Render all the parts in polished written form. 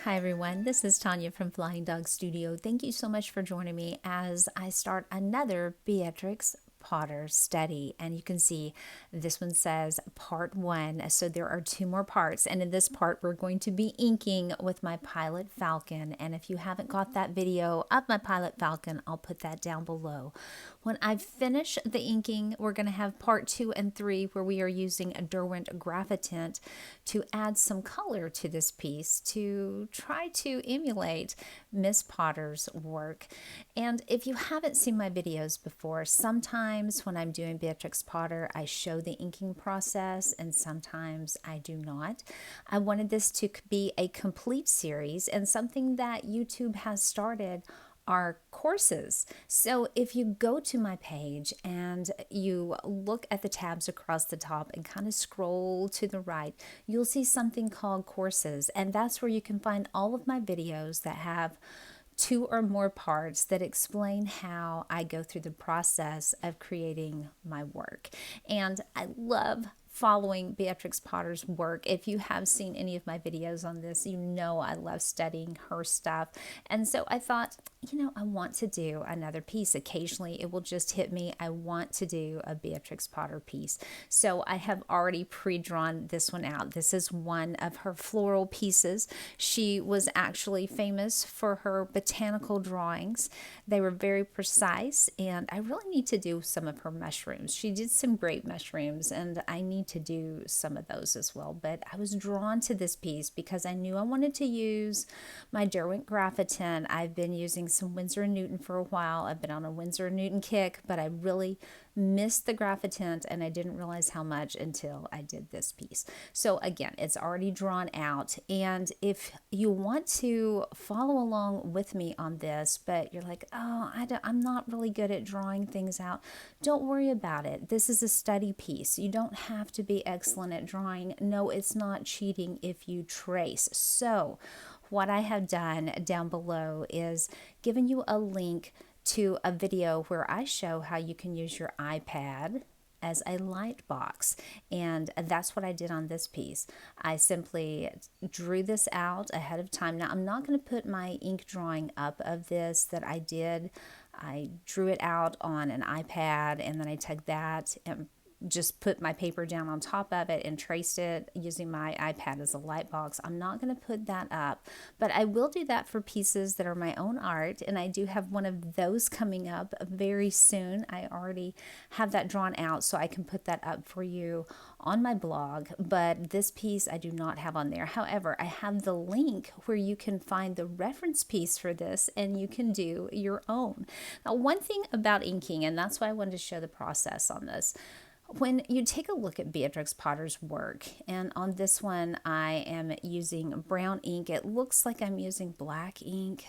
Hi everyone, this is Tanya from Flying Dog Studio. Thank you so much for joining me as I start another Beatrix Potter study. And you can see this one says part 1, so there are 2 more parts, and in this part we're going to be inking with my Pilot Falcon. And if you haven't got that video of my Pilot Falcon, I'll put that down below. When I finish the inking, we're going to have part 2 and 3 where we are using a Derwent Graphitint to add some color to this piece to try to emulate Miss Potter's work. And if you haven't seen my videos before, sometimes when I'm doing Beatrix Potter, I show the inking process and sometimes I do not. I wanted this to be a complete series, and something that YouTube has started are courses. So if you go to my page and you look at the tabs across the top and kind of scroll to the right, you'll see something called courses, and that's where you can find all of my videos that have 2 or more parts that explain how I go through the process of creating my work. And I love following Beatrix Potter's work. If you have seen any of my videos on this, you know I love studying her stuff. And so I thought, I want to do another piece. Occasionally it will just hit me, I want to do a Beatrix Potter piece. So I have already pre-drawn this one out. This is one of her floral pieces. She was actually famous for her botanical drawings. They were very precise, and I really need to do some of her mushrooms. She did some great mushrooms, and I need to do some of those as well. But I was drawn to this piece because I knew I wanted to use my Derwent Graphitint. I've been using some Winsor & Newton for a while. I've been on a Winsor & Newton kick, but I really missed the Graphitint, and I didn't realize how much until I did this piece. So again, it's already drawn out, and if you want to follow along with me on this, but you're like, oh, I'm not really good at drawing things out, don't worry about it. This is a study piece. You don't have to be excellent at drawing. No, it's not cheating if you trace. So what I have done down below is given you a link to a video where I show how you can use your iPad as a Lightbox, and that's what I did on this piece. I simply drew this out ahead of time. Now I'm not going to put my ink drawing up of this that I did. I drew it out on an iPad, and then I took that and just put my paper down on top of it and traced it using my iPad as a light box. I'm not going to put that up, but I will do that for pieces that are my own art, and I do have one of those coming up very soon. I already have that drawn out, so I can put that up for you on my blog, but this piece I do not have on there. However, I have the link where you can find the reference piece for this and you can do your own. Now, one thing about inking, and that's why I wanted to show the process on this, when you take a look at Beatrix Potter's work, and on this one I am using brown ink. It looks like I'm using black ink.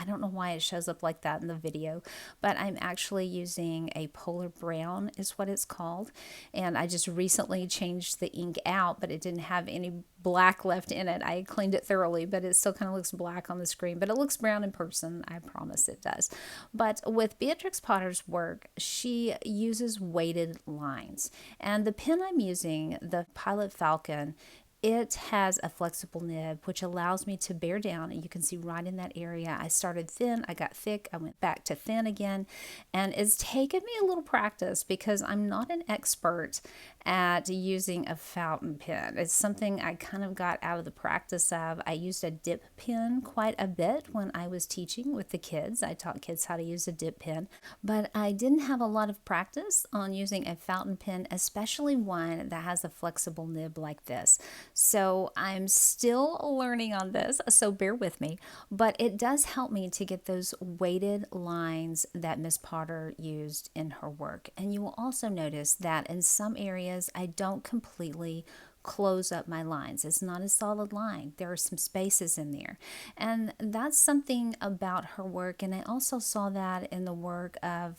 I don't know why it shows up like that in the video, but I'm actually using a polar brown is what it's called. And I just recently changed the ink out, but it didn't have any black left in it. I cleaned it thoroughly, but it still kind of looks black on the screen, but it looks brown in person. I promise it does. But with Beatrix Potter's work, she uses weighted lines. And the pen I'm using, the Pilot Falcon, it has a flexible nib which allows me to bear down, and you can see right in that area I started thin, I got thick, I went back to thin again, and it's taken me a little practice because I'm not an expert at using a fountain pen. It's something I kind of got out of the practice of. I used a dip pen quite a bit when I was teaching with the kids. I taught kids how to use a dip pen, but I didn't have a lot of practice on using a fountain pen, especially one that has a flexible nib like this. So I'm still learning on this, so bear with me, but it does help me to get those weighted lines that Miss Potter used in her work. And you will also notice that in some areas I don't completely close up my lines. It's not a solid line. There are some spaces in there. And that's something about her work. And I also saw that in the work of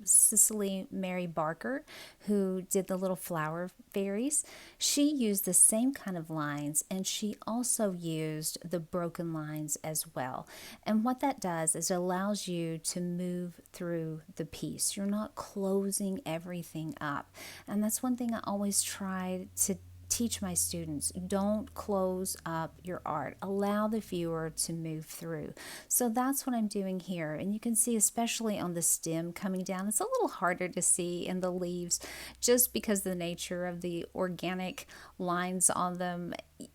Cicely Mary Barker, who did the little flower fairies. She used the same kind of lines, and she also used the broken lines as well. And what that does is it allows you to move through the piece. You're not closing everything up. And that's one thing I always try to teach my students, don't close up your art. Allow the viewer to move through. So that's what I'm doing here. And you can see, especially on the stem coming down, it's a little harder to see in the leaves just because the nature of the organic lines on them.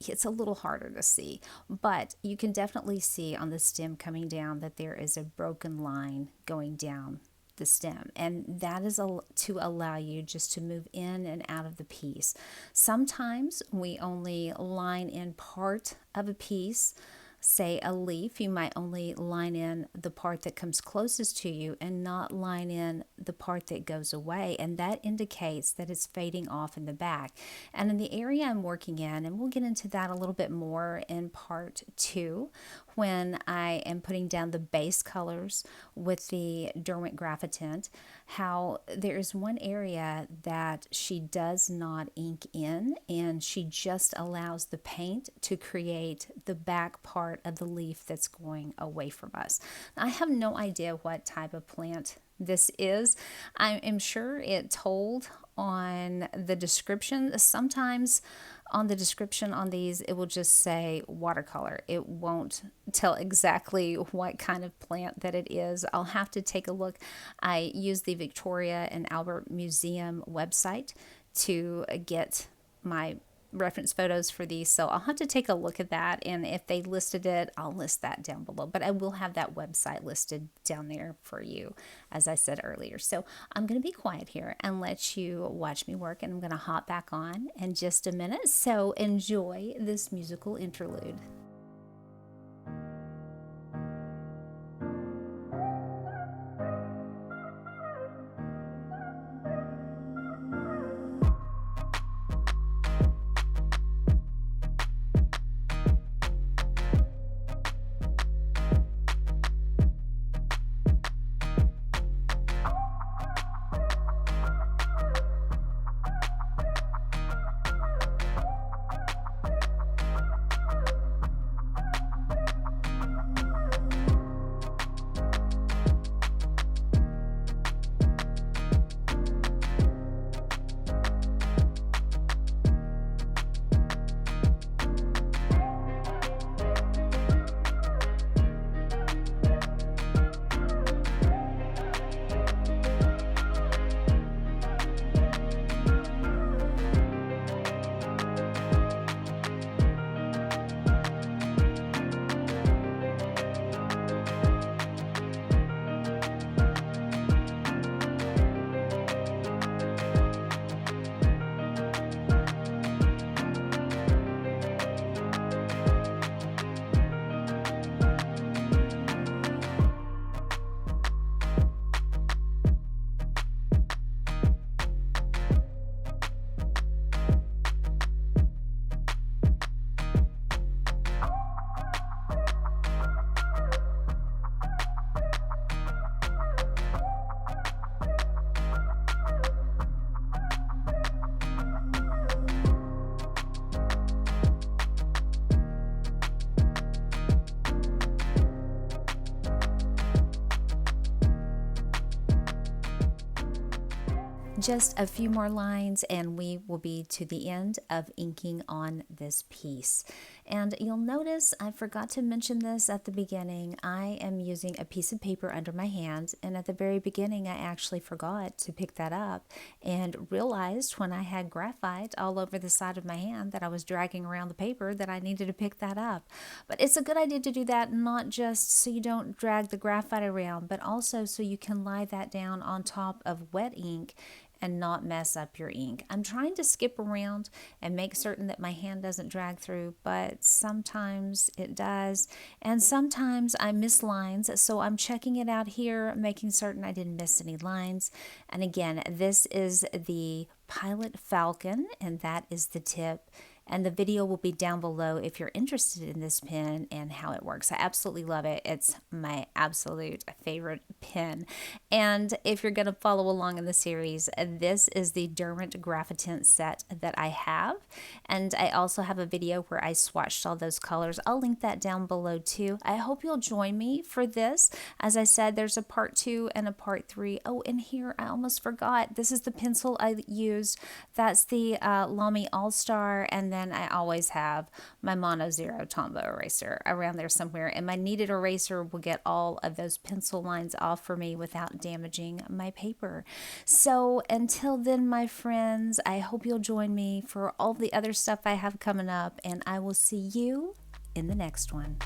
It's a little harder to see, but you can definitely see on the stem coming down that there is a broken line going down the stem, and that is to allow you just to move in and out of the piece. Sometimes we only line in part of a piece. Say a leaf, you might only line in the part that comes closest to you and not line in the part that goes away, and that indicates that it's fading off in the back. And in the area I'm working in, and we'll get into that a little bit more in part 2, when I am putting down the base colors with the Derwent Graphitint, how there's one area that she does not ink in, and she just allows the paint to create the back part of the leaf that's going away from us. I have no idea what type of plant this is. I am sure it told on the description. Sometimes on the description on these, it will just say watercolor. It won't tell exactly what kind of plant that it is. I'll have to take a look. I use the Victoria and Albert Museum website to get my reference photos for these, so I'll have to take a look at that, and if they listed it, I'll list that down below, but I will have that website listed down there for you, as I said earlier. So I'm going to be quiet here and let you watch me work, and I'm going to hop back on in just a minute, so enjoy this musical interlude. Just a few more lines and we will be to the end of inking on this piece. And you'll notice I forgot to mention this at the beginning. I am using a piece of paper under my hand, and at the very beginning I actually forgot to pick that up and realized when I had graphite all over the side of my hand that I was dragging around the paper that I needed to pick that up. But it's a good idea to do that, not just so you don't drag the graphite around, but also so you can lie that down on top of wet ink and not mess up your ink. I'm trying to skip around and make certain that my hand doesn't drag through, but sometimes it does, and sometimes I miss lines, so I'm checking it out here, making certain I didn't miss any lines. And again, this is the Pilot Falcon, and that is the tip, And the video will be down below if you're interested in this pen and how it works. I absolutely love it. It's my absolute favorite pen. And if you're going to follow along in the series, this is the Derwent Graphitint set that I have. And I also have a video where I swatched all those colors. I'll link that down below too. I hope you'll join me for this. As I said, there's a part 2 and a part 3. Oh, and here I almost forgot. This is the pencil I used. That's the Lamy All-Star, and then I always have my Mono Zero Tombow eraser around there somewhere, and my kneaded eraser will get all of those pencil lines off for me without damaging my paper. So until then, my friends, I hope you'll join me for all the other stuff I have coming up, and I will see you in the next one.